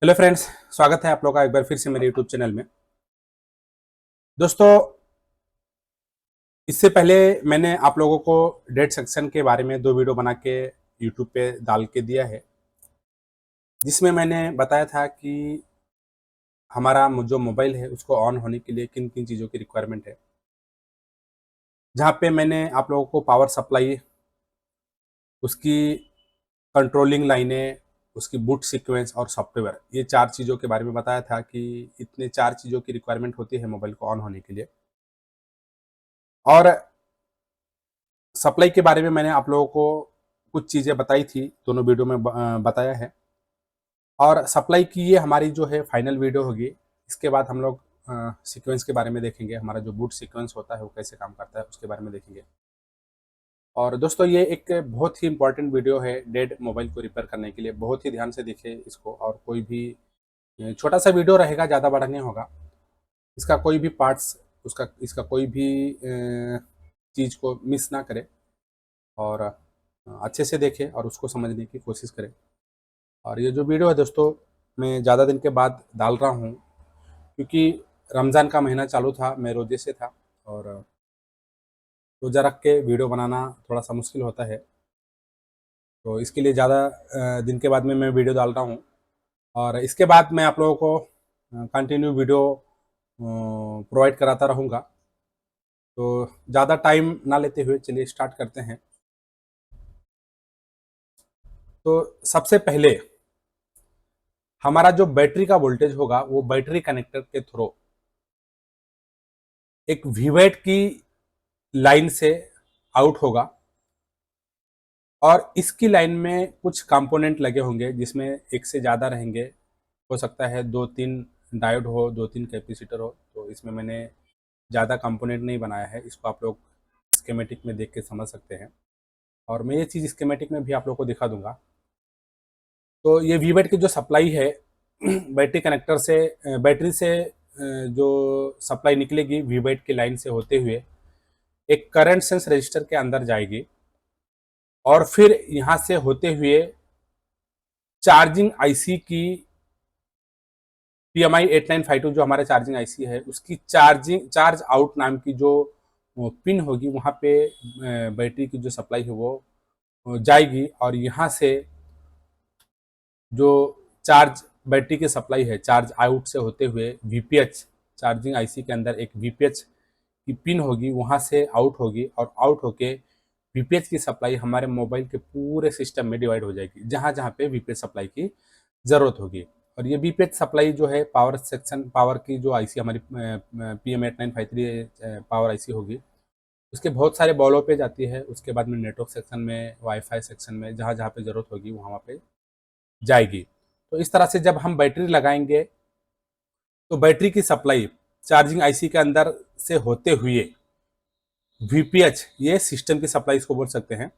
Hello friends, स्वागत है आप लोगों का एक बार फिर से मेरे यूट्यूब चैनल में। दोस्तों, इससे पहले मैंने आप लोगों को डेट सेक्शन के बारे में 2 वीडियो बना के यूट्यूब पे डाल के दिया है, जिसमें मैंने बताया था कि हमारा जो मोबाइल है उसको ऑन होने के लिए किन किन चीज़ों की रिक्वायरमेंट है। जहाँ पे मैंने आप लोगों को पावर सप्लाई, उसकी कंट्रोलिंग लाइनें, उसकी बूट सीक्वेंस और सॉफ्टवेयर, ये 4 चीज़ों के बारे में बताया था कि इतने 4 चीज़ों की रिक्वायरमेंट होती है मोबाइल को ऑन होने के लिए। और सप्लाई के बारे में मैंने आप लोगों को कुछ चीज़ें बताई थी, दोनों वीडियो में बताया है। और सप्लाई की ये हमारी जो है फाइनल वीडियो होगी। इसके बाद हम लोग सीक्वेंस के बारे में देखेंगे, हमारा जो बूट सीक्वेंस होता है वो कैसे काम करता है उसके बारे में देखेंगे। और दोस्तों, ये एक बहुत ही इंपॉर्टेंट वीडियो है डेड मोबाइल को रिपेयर करने के लिए। बहुत ही ध्यान से देखिए इसको, और कोई भी छोटा सा वीडियो रहेगा, ज़्यादा बड़ा नहीं होगा। इसका कोई भी पार्ट्स, उसका इसका कोई भी चीज़ को मिस ना करें, और अच्छे से देखें और उसको समझने की कोशिश करें। और ये जो वीडियो है दोस्तों, मैं ज़्यादा दिन के बाद डाल रहा हूँ, क्योंकि रमज़ान का महीना चालू था, मैं रोज़े से था, और रोज़ा रख के वीडियो बनाना थोड़ा सा मुश्किल होता है। तो इसके लिए ज़्यादा दिन के बाद में मैं वीडियो डाल रहा हूँ। और इसके बाद मैं आप लोगों को कंटिन्यू वीडियो प्रोवाइड कराता रहूँगा। तो ज़्यादा टाइम ना लेते हुए चलिए स्टार्ट करते हैं। तो सबसे पहले हमारा जो बैटरी का वोल्टेज होगा वो बैटरी कनेक्टर के थ्रू एक वीवेट की लाइन से आउट होगा, और इसकी लाइन में कुछ कंपोनेंट लगे होंगे जिसमें एक से ज़्यादा रहेंगे। हो सकता है 2-3 डायोड हो, 2-3 कैपेसिटर हो। तो इसमें मैंने ज़्यादा कंपोनेंट नहीं बनाया है, इसको आप लोग स्कीमेटिक में देख के समझ सकते हैं, और मैं ये चीज़ स्कीमेटिक में भी आप लोग को दिखा दूंगा। तो ये वीवेट की जो सप्लाई है बैटरी कनेक्टर से, बैटरी से जो सप्लाई निकलेगी वीवेट की लाइन से होते हुए एक करंट सेंस रजिस्टर के अंदर जाएगी, और फिर यहाँ से होते हुए चार्जिंग आईसी की PMI 8952 जो हमारा चार्जिंग आईसी है उसकी चार्ज आउट नाम की जो पिन होगी, वहाँ पे बैटरी की जो सप्लाई है वो जाएगी। और यहाँ से जो चार्ज बैटरी की सप्लाई है चार्ज आउट से होते हुए VPH, चार्जिंग आईसी के अंदर एक VPH की पिन होगी, वहाँ से आउट होगी, और आउट होके VPH की सप्लाई हमारे मोबाइल के पूरे सिस्टम में डिवाइड हो जाएगी, जहाँ जहाँ पे VPH सप्लाई की ज़रूरत होगी। और ये VPH सप्लाई जो है पावर सेक्शन, पावर की जो आईसी हमारी PM8953 पावर आईसी होगी, उसके बहुत सारे बॉलों पे जाती है। उसके बाद में नेटवर्क सेक्शन में, वाईफाई सेक्शन में, जहाँ जहाँ पे ज़रूरत होगी वहाँ पे जाएगी। तो इस तरह से जब हम बैटरी लगाएंगे तो बैटरी की सप्लाई चार्जिंग आईसी के अंदर से होते हुए VPH, ये सिस्टम की सप्लाई इसको बोल सकते हैं,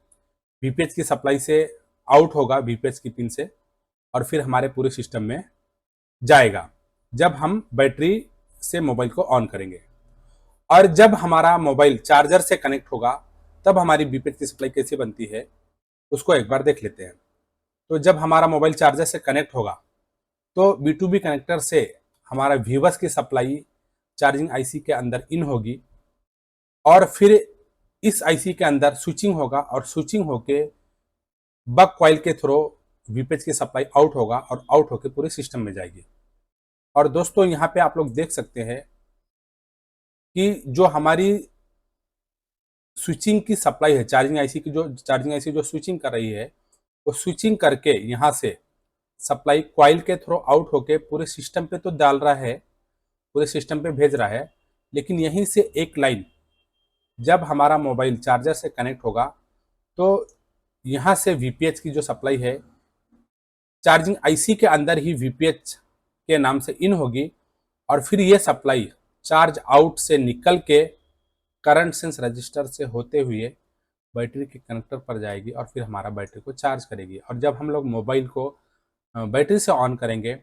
VPH की सप्लाई से आउट होगा VPH की पिन से, और फिर हमारे पूरे सिस्टम में जाएगा जब हम बैटरी से मोबाइल को ऑन करेंगे। और जब हमारा मोबाइल चार्जर से कनेक्ट होगा तब हमारी VPH की सप्लाई कैसे बनती है उसको एक बार देख लेते हैं। तो जब हमारा मोबाइल चार्जर से कनेक्ट होगा तो B2B कनेक्टर से हमारा VBUS की सप्लाई चार्जिंग आईसी के अंदर इन होगी, और फिर इस आईसी के अंदर स्विचिंग होगा, और स्विचिंग होके बक कॉइल के थ्रू VPH की सप्लाई आउट होगा, और आउट होके पूरे सिस्टम में जाएगी। और दोस्तों, यहाँ पे आप लोग देख सकते हैं कि जो हमारी स्विचिंग की सप्लाई है, चार्जिंग आईसी जो स्विचिंग कर रही है, वो स्विचिंग करके यहाँ से सप्लाई कॉइल के थ्रू आउट होके पूरे सिस्टम पे तो डाल रहा है, पूरे सिस्टम पे भेज रहा है, लेकिन यहीं से एक लाइन जब हमारा मोबाइल चार्जर से कनेक्ट होगा तो यहाँ से VPH की जो सप्लाई है चार्जिंग आईसी के अंदर ही VPH के नाम से इन होगी, और फिर ये सप्लाई चार्ज आउट से निकल के करंट सेंस रजिस्टर से होते हुए बैटरी के कनेक्टर पर जाएगी, और फिर हमारा बैटरी को चार्ज करेगी। और जब हम लोग मोबाइल को बैटरी से ऑन करेंगे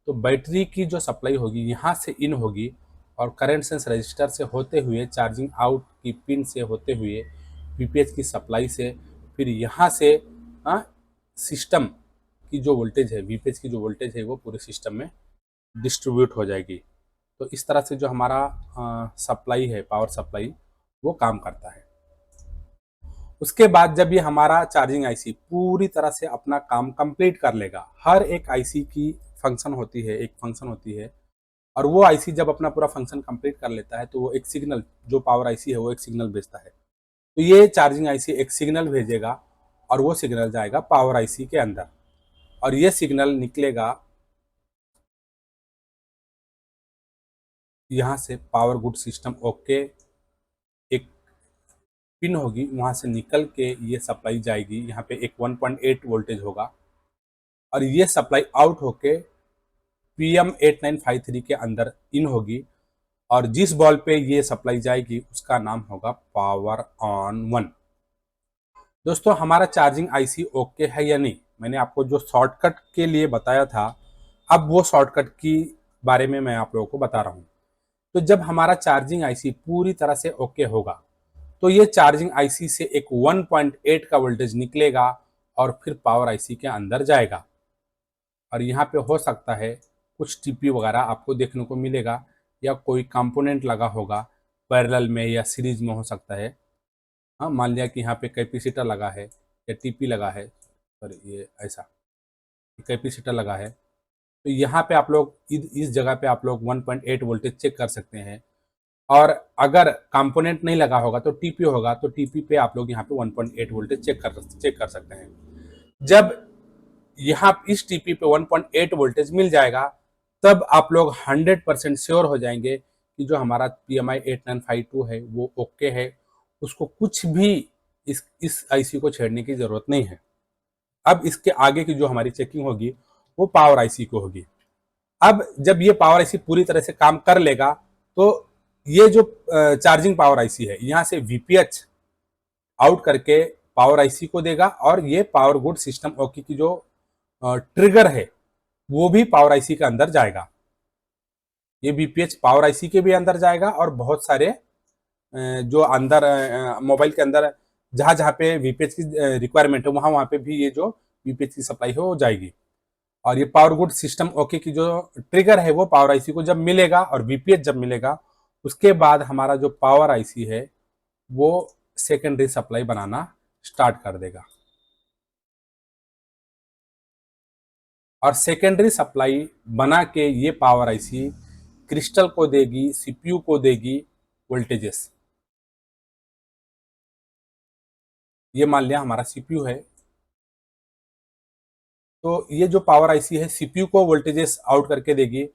तो बैटरी की जो सप्लाई होगी यहाँ से इन होगी, और करंट सेंस रजिस्टर से होते हुए चार्जिंग आउट की पिन से होते हुए VPH की सप्लाई से फिर यहाँ से सिस्टम की जो वोल्टेज है, वीपीएच की जो वोल्टेज है वो पूरे सिस्टम में डिस्ट्रीब्यूट हो जाएगी। तो इस तरह से जो हमारा सप्लाई है, पावर सप्लाई, वो काम करता है। उसके बाद जब ये हमारा चार्जिंग आईसी पूरी तरह से अपना काम कंप्लीट कर लेगा, हर एक आईसी की फंक्शन होती है, एक फंक्शन होती है, और वो आईसी जब अपना पूरा फंक्शन कंप्लीट कर लेता है तो वो एक सिग्नल, जो पावर आईसी है वो एक सिग्नल भेजता है। तो ये चार्जिंग आईसी एक सिग्नल भेजेगा और वो सिग्नल जाएगा पावर आईसी के अंदर, और ये सिग्नल निकलेगा यहाँ से पावर गुड सिस्टम ओके, एक पिन होगी वहाँ से निकल के ये सप्लाई जाएगी, यहाँ पे एक 1.8 वोल्टेज होगा, और ये सप्लाई आउट होके PM8953 के अंदर इन होगी, और जिस बॉल पे ये सप्लाई जाएगी उसका नाम होगा पावर ऑन 1। दोस्तों हमारा चार्जिंग आईसी ओके है या नहीं, मैंने आपको जो शॉर्टकट के लिए बताया था, अब वो शॉर्टकट की बारे में मैं आप लोगों को बता रहा हूँ। तो जब हमारा चार्जिंग आईसी पूरी तरह से ओके होगा तो ये चार्जिंग आईसी से एक 1.8 का वोल्टेज निकलेगा और फिर पावर आईसी के अंदर जाएगा, और यहाँ पे हो सकता है कुछ टीपी वगैरह आपको देखने को मिलेगा, या कोई कंपोनेंट लगा होगा पैरेलल में या सीरीज में हो सकता है। हाँ, मान लिया कि यहाँ पे कैपेसिटर लगा है या टीपी लगा है, सॉरी ये ऐसा कैपेसिटर लगा है, तो यहाँ पे आप लोग इस जगह पे आप लोग 1.8 वोल्टेज चेक कर सकते हैं। और अगर कंपोनेंट नहीं लगा होगा तो टीपी होगा, तो टीपी पे आप लोग यहाँ पे 1.8 वोल्टेज चेक कर सकते हैं। जब यहाँ इस टीपी पे 1.8 वोल्टेज मिल जाएगा तब आप लोग 100% श्योर हो जाएंगे कि जो हमारा PMI 8952 है वो ओके है, उसको कुछ भी इस आईसी को छेड़ने की जरूरत नहीं है। अब इसके आगे की जो हमारी चेकिंग होगी वो पावर आईसी को होगी। अब जब ये पावर आईसी पूरी तरह से काम कर लेगा तो ये जो चार्जिंग पावर आईसी है यहाँ से वीपीएच आउट करके पावर आईसी को देगा, और ये पावर गुड सिस्टम ओके की जो ट्रिगर है वो भी पावर आईसी के अंदर जाएगा। ये वीपीएच पावर आईसी के भी अंदर जाएगा, और बहुत सारे जो अंदर मोबाइल के अंदर जहां जहां पे वीपीएच की रिक्वायरमेंट है वहां वहां पे भी ये जो वीपीएच की सप्लाई है वो जाएगी। और ये पावर गुड सिस्टम ओके की जो ट्रिगर है वो पावर आईसी को जब मिलेगा और वीपीएच जब मिलेगा उसके बाद हमारा जो पावर आईसी है वो सेकेंडरी सप्लाई बनाना स्टार्ट कर देगा, और सेकेंडरी सप्लाई बना के ये पावर आईसी क्रिस्टल को देगी, सीपीयू को देगी वोल्टेजेस। ये मान लिया हमारा सीपीयू है, तो ये जो पावर आईसी है सीपीयू को वोल्टेजेस आउट करके देगी,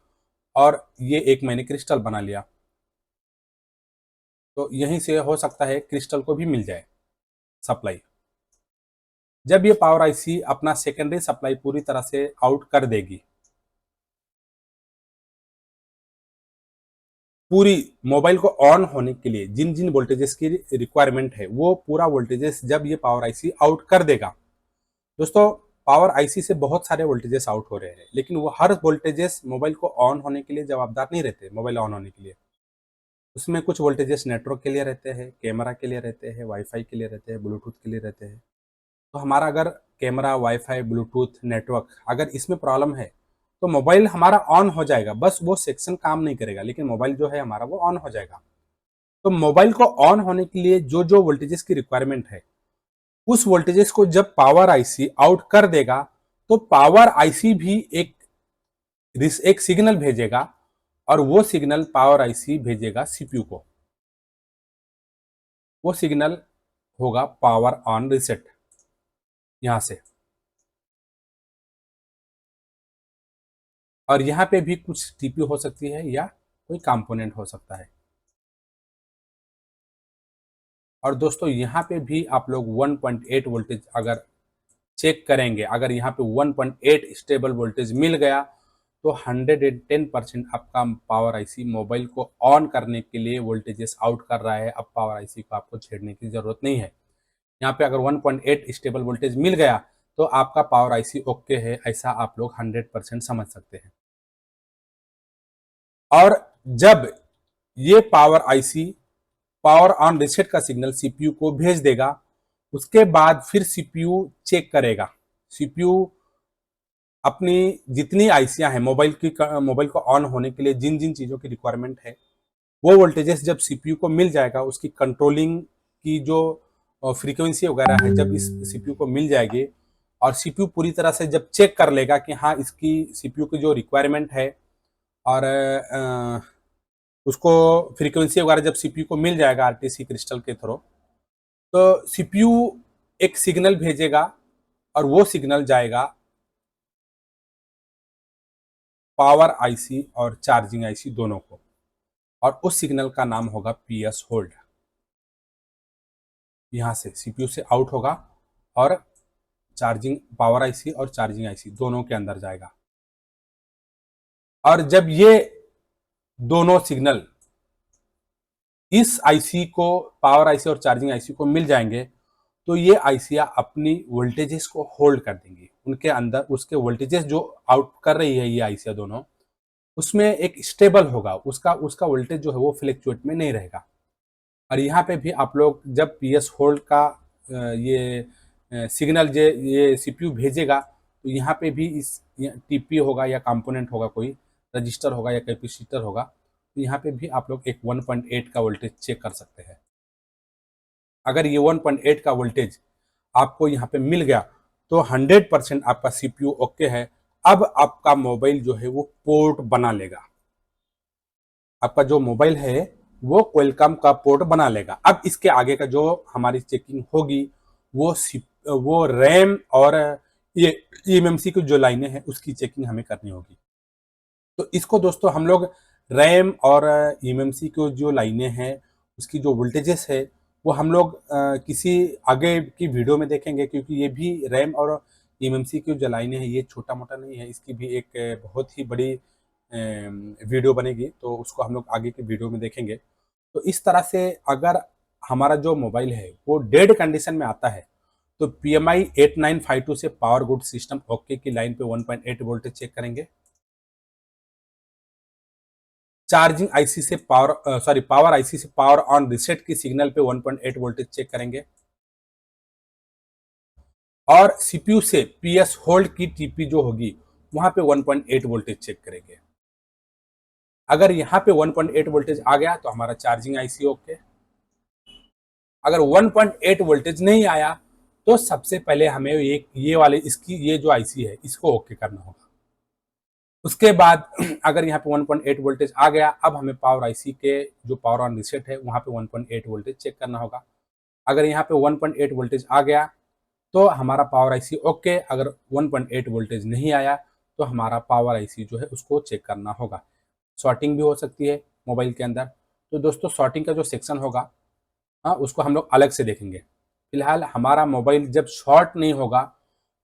और ये एक मैंने क्रिस्टल बना लिया, तो यहीं से हो सकता है क्रिस्टल को भी मिल जाए सप्लाई। जब ये पावर आईसी अपना सेकेंडरी सप्लाई पूरी तरह से आउट कर देगी, पूरी मोबाइल को ऑन होने के लिए जिन जिन वोल्टेजेस की रिक्वायरमेंट है वो पूरा वोल्टेजेस जब ये पावर आईसी आउट कर देगा। दोस्तों पावर आईसी से बहुत सारे वोल्टेजेस आउट हो रहे हैं, लेकिन वो हर वोल्टेजेस मोबाइल को ऑन होने के लिए जवाबदार नहीं रहते। मोबाइल ऑन होने के लिए उसमें कुछ वोल्टेजेस नेटवर्क के लिए रहते हैं, कैमरा के लिए रहते हैं, वाईफाई के लिए रहते हैं, ब्लूटूथ के लिए रहते हैं। तो हमारा अगर कैमरा, वाईफाई, ब्लूटूथ, नेटवर्क अगर इसमें प्रॉब्लम है तो मोबाइल हमारा ऑन हो जाएगा, बस वो सेक्शन काम नहीं करेगा, लेकिन मोबाइल जो है हमारा वो ऑन हो जाएगा। तो मोबाइल को ऑन होने के लिए जो जो वोल्टेजेस की रिक्वायरमेंट है उस वोल्टेजेस को जब पावर आईसी आउट कर देगा तो पावर आईसी भी एक सिग्नल भेजेगा, और वो सिग्नल पावर आईसी भेजेगा सीपीयू को। वो सिग्नल होगा पावर ऑन रीसेट यहां से, और यहाँ पे भी कुछ टीपी हो सकती है या कोई कंपोनेंट हो सकता है। और दोस्तों यहाँ पे भी आप लोग 1.8 वोल्टेज अगर चेक करेंगे, अगर यहाँ पे 1.8 स्टेबल वोल्टेज मिल गया तो 110% आपका पावर आईसी मोबाइल को ऑन करने के लिए वोल्टेजेस आउट कर रहा है। अब पावर आईसी को आपको छेड़ने की जरूरत नहीं है। यहाँ पे अगर 1.8 स्टेबल वोल्टेज मिल गया तो आपका पावर आईसी ओके है, ऐसा आप लोग 100% समझ सकते हैं। और जब ये power IC power on reset का सिग्नल सीपीयू को भेज देगा, उसके बाद फिर सीपीयू चेक करेगा। सीपीयू अपनी जितनी आईसियां हैं मोबाइल को ऑन होने के लिए जिन जिन चीज़ों की रिक्वायरमेंट है, वो वोल्टेजेस जब सीपीयू को मिल जाएगा, उसकी कंट्रोलिंग की जो फ्रीक्वेंसी वगैरह है, जब इस सीपीयू को मिल जाएगी और सीपीयू पूरी तरह से जब चेक कर लेगा कि हाँ इसकी सीपीयू की जो रिक्वायरमेंट है और उसको फ्रीक्वेंसी वगैरह जब सीपीयू को मिल जाएगा आरटीसी क्रिस्टल के थ्रू, तो सीपीयू एक सिग्नल भेजेगा और वो सिग्नल जाएगा पावर आईसी और चार्जिंग आईसी दोनों को, और उस सिग्नल का नाम होगा पीएस होल्ड। यहां से सीपीयू से आउट होगा और चार्जिंग पावर आईसी और चार्जिंग आईसी दोनों के अंदर जाएगा। और जब ये दोनों सिग्नल इस आईसी को, पावर आईसी और चार्जिंग आईसी को मिल जाएंगे, तो ये आईसियां अपनी वोल्टेजेस को होल्ड कर देंगी। उनके अंदर उसके वोल्टेजेस जो आउट कर रही है ये आईसियां दोनों, उसमें एक स्टेबल होगा, उसका उसका वोल्टेज जो है वो फ्लैक्चुएट में नहीं रहेगा। और यहाँ पे भी आप लोग जब पीएस होल्ड का ये सिग्नल ये सीपीयू भेजेगा, तो यहाँ पे भी इस टीपी होगा या कंपोनेंट होगा, कोई रजिस्टर होगा या कैपेसिटर होगा, तो यहाँ पे भी आप लोग एक 1.8 का वोल्टेज चेक कर सकते हैं। अगर ये 1.8 का वोल्टेज आपको यहाँ पे मिल गया तो 100% आपका सीपीयू ओके है। अब आपका मोबाइल जो है वो पोर्ट बना लेगा, आपका जो मोबाइल है वो क्वालकॉम का पोर्ट बना लेगा। अब इसके आगे का जो हमारी चेकिंग होगी वो रैम और ये ईएमएमसी की जो लाइनें हैं उसकी चेकिंग हमें करनी होगी। तो इसको दोस्तों हम लोग रैम और ईएमएमसी की जो लाइनें हैं उसकी जो वोल्टेजेस है वो हम लोग किसी आगे की वीडियो में देखेंगे, क्योंकि ये भी रैम और ईएमएमसी की जो लाइनें हैं ये छोटा मोटा नहीं है, इसकी भी एक बहुत ही बड़ी वीडियो बनेगी, तो उसको हम लोग आगे की वीडियो में देखेंगे। तो इस तरह से अगर हमारा जो मोबाइल है वो डेड कंडीशन में आता है तो PMI 8952 से पावर गुड सिस्टम ओके की लाइन पे 1.8 वोल्टेज चेक करेंगे। चार्जिंग आईसी से पावर आईसी से पावर ऑन रीसेट की सिग्नल पे 1.8 वोल्टेज चेक करेंगे। और सीपीयू से पीएस होल्ड की टीपी जो होगी वहां पे 1.8 वोल्टेज चेक करेंगे। अगर यहाँ पे 1.8 वोल्टेज आ गया तो हमारा चार्जिंग आईसी ओके। अगर 1.8 वोल्टेज नहीं आया तो सबसे पहले हमें ये जो आईसी है इसको ओके करना होगा। उसके बाद अगर यहाँ पे 1.8 वोल्टेज आ गया, अब हमें पावर आईसी के जो पावर ऑन रीसेट है वहां पे 1.8 वोल्टेज चेक करना होगा। अगर यहाँ पे 1.8 वोल्टेज आ गया तो हमारा पावर आईसी ओके। अगर 1.8 वोल्टेज नहीं आया तो हमारा पावर आईसी जो है उसको चेक करना होगा। शॉर्टिंग भी हो सकती है मोबाइल के अंदर, तो दोस्तों शॉर्टिंग का जो सेक्शन होगा हाँ उसको हम लोग अलग से देखेंगे। फिलहाल हमारा मोबाइल जब शॉर्ट नहीं होगा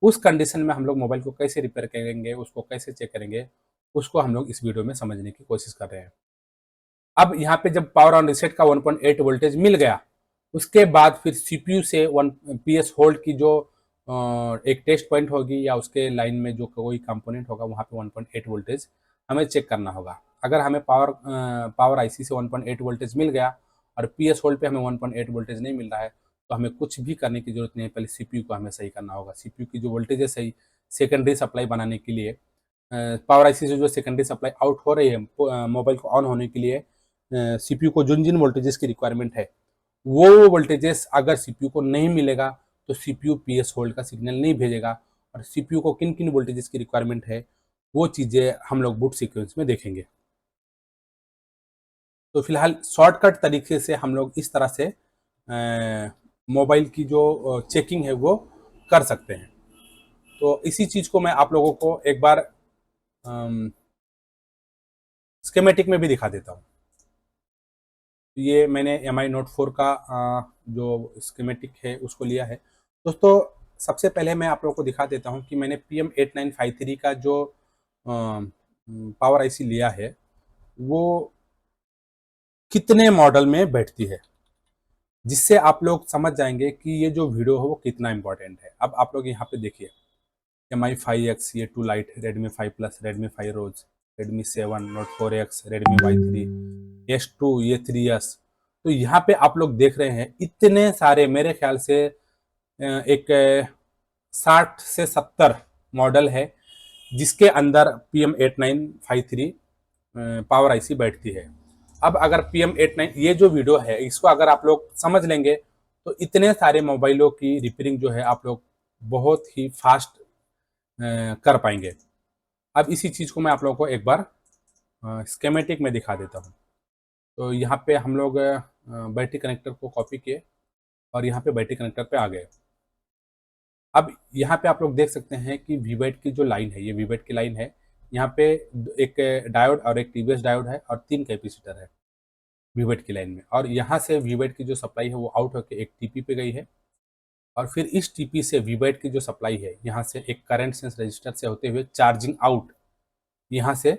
उस कंडीशन में हम लोग मोबाइल को कैसे रिपेयर करेंगे, उसको कैसे चेक करेंगे, उसको हम लोग इस वीडियो में समझने की कोशिश कर रहे हैं। अब यहाँ पे जब पावर ऑन रीसेट का 1.8 वोल्टेज मिल गया, उसके बाद फिर सीपीयू से वन पीएस होल्ड की जो एक टेस्ट पॉइंट होगी या उसके लाइन में जो कोई कंपोनेंट होगा वहाँ पे 1.8 वोल्टेज हमें चेक करना होगा। अगर हमें पावर आईसी से 1.8 वोल्टेज मिल गया और पीएस होल्ड पे हमें 1.8 वोल्टेज नहीं मिल रहा है तो हमें कुछ भी करने की जरूरत नहीं है, पहले सीपीयू को हमें सही करना होगा। सीपीयू की जो वोल्टेज है सही सेकेंडरी सप्लाई बनाने के लिए पावर आईसी से जो सेकेंडरी सप्लाई आउट हो रही है मोबाइल को ऑन होने के लिए सीपीयू को जिन जिन वोल्टेजेस की रिक्वायरमेंट है वो वोल्टेजेस अगर सीपीयू को नहीं मिलेगा तो सीपीयू पीएस होल्ड का सिग्नल नहीं भेजेगा। और सीपीयू को किन किन वोल्टेजेस की रिक्वायरमेंट है वो चीज़ें हम लोग बूट सीक्वेंस में देखेंगे। तो फिलहाल शॉर्टकट तरीके से हम लोग इस तरह से मोबाइल की जो चेकिंग है वो कर सकते हैं। तो इसी चीज़ को मैं आप लोगों को एक बार स्कीमेटिक में भी दिखा देता हूँ। ये मैंने MI Note 4 का जो स्कीमेटिक है उसको लिया है। दोस्तों सबसे पहले मैं आप लोगों को दिखा देता हूँ कि मैंने PM8953 का जो पावर आईसी लिया है वो कितने मॉडल में बैठती है, जिससे आप लोग समझ जाएंगे कि ये जो वीडियो है वो कितना इंपॉर्टेंट है। अब आप लोग यहाँ पे देखिए MI 5X, ये 2 light, Redmi 5 Plus, Redmi 5 Rose, Redmi 7, Note 4X, Redmi Y3, S2, ये 3S। तो यहाँ पे आप लोग देख रहे हैं इतने सारे, मेरे ख्याल से एक 60 से 70 मॉडल है जिसके अंदर PM8953 पावर आईसी बैठती है। अब अगर PM89 ये जो वीडियो है इसको अगर आप लोग समझ लेंगे तो इतने सारे मोबाइलों की रिपेयरिंग जो है आप लोग बहुत ही फास्ट कर पाएंगे। अब इसी चीज़ को मैं आप लोगों को एक बार स्केमेटिक में दिखा देता हूँ। तो यहाँ पे हम लोग बैटरी कनेक्टर को कॉपी किए और यहाँ पे बैटरी कनेक्टर पे आ गए। अब यहाँ पे आप लोग देख सकते हैं कि वीवेट की जो लाइन है, ये वीवेट की लाइन है। यहाँ पे एक डायोड और एक टीवीएस डायोड है और 3 कैपेसिटर है वीवेट की लाइन में। और यहाँ से वीवेट की जो सप्लाई है वो आउट होकर एक टीपी पे गई है और फिर इस टीपी से वीवेट की जो सप्लाई है यहाँ से एक करंट सेंस रजिस्टर से होते हुए चार्जिंग आउट यहाँ से,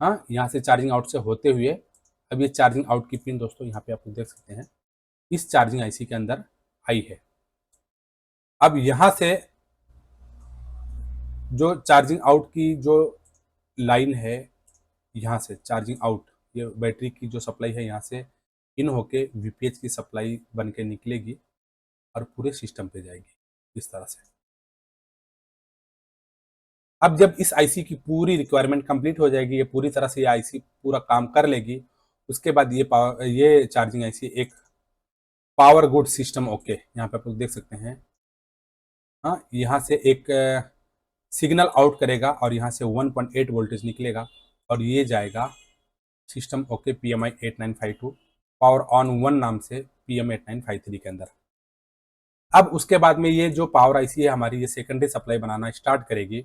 हाँ, यहाँ से चार्जिंग आउट से होते हुए अब ये चार्जिंग आउट की पिन दोस्तों यहाँ पे आप लोग देख सकते हैं इस चार्जिंग आईसी के अंदर आई है। अब यहाँ से जो चार्जिंग आउट की जो लाइन है, यहाँ से चार्जिंग आउट, ये बैटरी की जो सप्लाई है यहाँ से इन होके वीपीएच की सप्लाई बन के निकलेगी और पूरे सिस्टम पे जाएगी इस तरह से। अब जब इस आईसी की पूरी रिक्वायरमेंट कंप्लीट हो जाएगी, ये पूरी तरह से ये आईसी पूरा काम कर लेगी, उसके बाद ये चार्जिंग आईसी एक पावर गुड सिस्टम ओके यहाँ पे आप लोग देख सकते हैं, हाँ, यहाँ से एक सिग्नल आउट करेगा और यहाँ से 1.8 वोल्टेज निकलेगा और ये जाएगा system okay PMI 8952 power on 1 नाम से PM 8953 के अंदर। अब उसके बाद में ये जो पावर आईसी है हमारी, ये सेकेंडरी सप्लाई बनाना स्टार्ट करेगी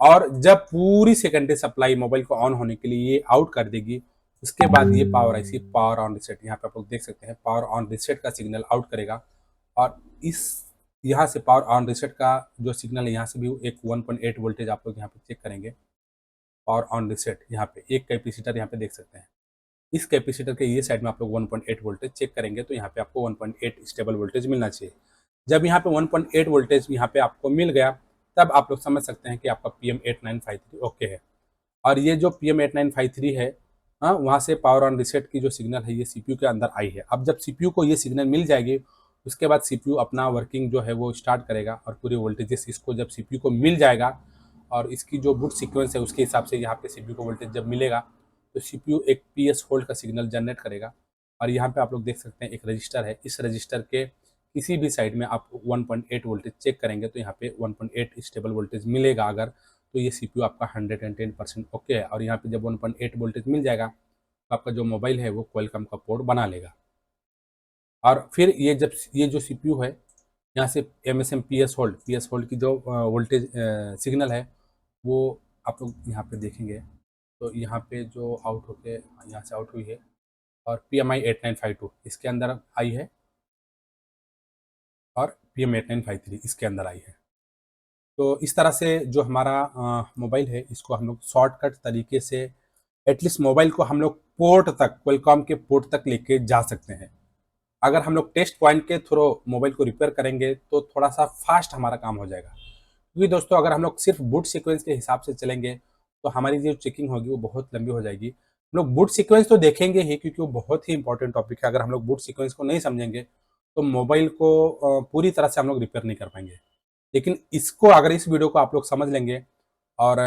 और जब पूरी सेकेंडरी सप्लाई मोबाइल को ऑन होने के लिए ये आउट कर देगी, उसके बाद ये power IC power on reset, यहाँ पे आप लोग देख सकते हैं पावर ऑन रिसेट का सिग्नल आउट करेगा और इस यहाँ से पावर ऑन रिसेट का जो सिग्नल है यहाँ से भी एक 1.8 वोल्टेज आप लोग यहाँ पे चेक करेंगे। पावर ऑन रिसेट यहाँ पे एक कैपेसिटर यहाँ पे देख सकते हैं, इस कैपेसिटर के ये साइड में आप लोग 1.8 वोल्टेज चेक करेंगे तो यहाँ पे आपको 1.8 स्टेबल वोल्टेज मिलना चाहिए। जब यहाँ पे 1.8 वोल्टेज यहाँ पे आपको मिल गया तब आप लोग समझ सकते हैं कि आपका PM8953 ओके है। और ये जो PM8953 है, हाँ, वहाँ से पावर ऑन रिसेट की जो सिग्नल है ये CPU के अंदर आई है। अब जब CPU को ये सिग्नल मिल जाएगी उसके बाद CPU अपना वर्किंग जो है वो स्टार्ट करेगा और पूरे वोल्टेजेस इसको जब CPU को मिल जाएगा और इसकी जो बूट सीक्वेंस है उसके हिसाब से यहाँ पे CPU को वोल्टेज जब मिलेगा तो CPU एक PS होल्ड का सिग्नल जनरेट करेगा। और यहाँ पे आप लोग देख सकते हैं एक रजिस्टर है, इस रजिस्टर के किसी भी साइड में आप 1.8 वोल्टेज चेक करेंगे तो यहाँ पे 1.8 स्टेबल वोल्टेज मिलेगा अगर, तो ये CPU आपका 110% ओके है। और यहाँ पे जब 1.8 वोल्टेज मिल जाएगा तो आपका जो मोबाइल है वो क्वालकॉम का पोर्ट बना लेगा। और फिर ये जब ये जो CPU है यहाँ से MSM PS होल्ड की जो वोल्टेज सिग्नल है वो आप लोग यहाँ पे देखेंगे तो यहाँ पे जो आउट होके यहाँ से आउट हुई है और PMI 8952 इसके अंदर आई है और PM 8953 इसके अंदर आई है। तो इस तरह से जो हमारा मोबाइल है इसको हम लोग शॉर्टकट तरीके से एटलीस्ट मोबाइल को हम लोग पोर्ट तक, क्वालकॉम के पोर्ट तक लेके जा सकते हैं। अगर हम लोग टेस्ट पॉइंट के थ्रू मोबाइल को रिपेयर करेंगे तो थोड़ा सा फास्ट हमारा काम हो जाएगा, क्योंकि दोस्तों अगर हम लोग सिर्फ बूट सीक्वेंस के हिसाब से चलेंगे तो हमारी जो चेकिंग होगी वो बहुत लंबी हो जाएगी। हम लोग बूट सीक्वेंस तो देखेंगे ही क्योंकि वो बहुत ही इंपॉर्टेंट टॉपिक है। अगर हम लोग बूट सीक्वेंस को नहीं समझेंगे तो मोबाइल को पूरी तरह से हम लोग रिपेयर नहीं कर पाएंगे। लेकिन इसको अगर इस वीडियो को आप लोग समझ लेंगे और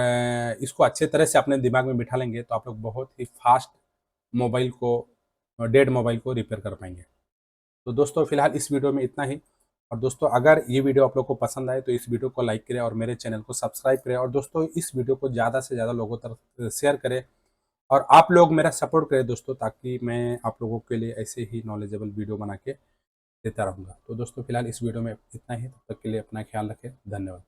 इसको अच्छे तरह से अपने दिमाग में बिठा लेंगे तो आप लोग बहुत ही फास्ट मोबाइल को, डेड मोबाइल को रिपेयर कर पाएंगे। तो दोस्तों फिलहाल इस वीडियो में इतना ही। और दोस्तों अगर ये वीडियो आप लोग को पसंद आए तो इस वीडियो को लाइक करें और मेरे चैनल को सब्सक्राइब करें और दोस्तों इस वीडियो को ज़्यादा से ज़्यादा लोगों तक शेयर करें और आप लोग मेरा सपोर्ट करें दोस्तों, ताकि मैं आप लोगों के लिए ऐसे ही नॉलेजेबल वीडियो बना के देता रहूँगा। तो दोस्तों फिलहाल इस वीडियो में इतना ही, तब तक के लिए अपना ख्याल रखें। धन्यवाद।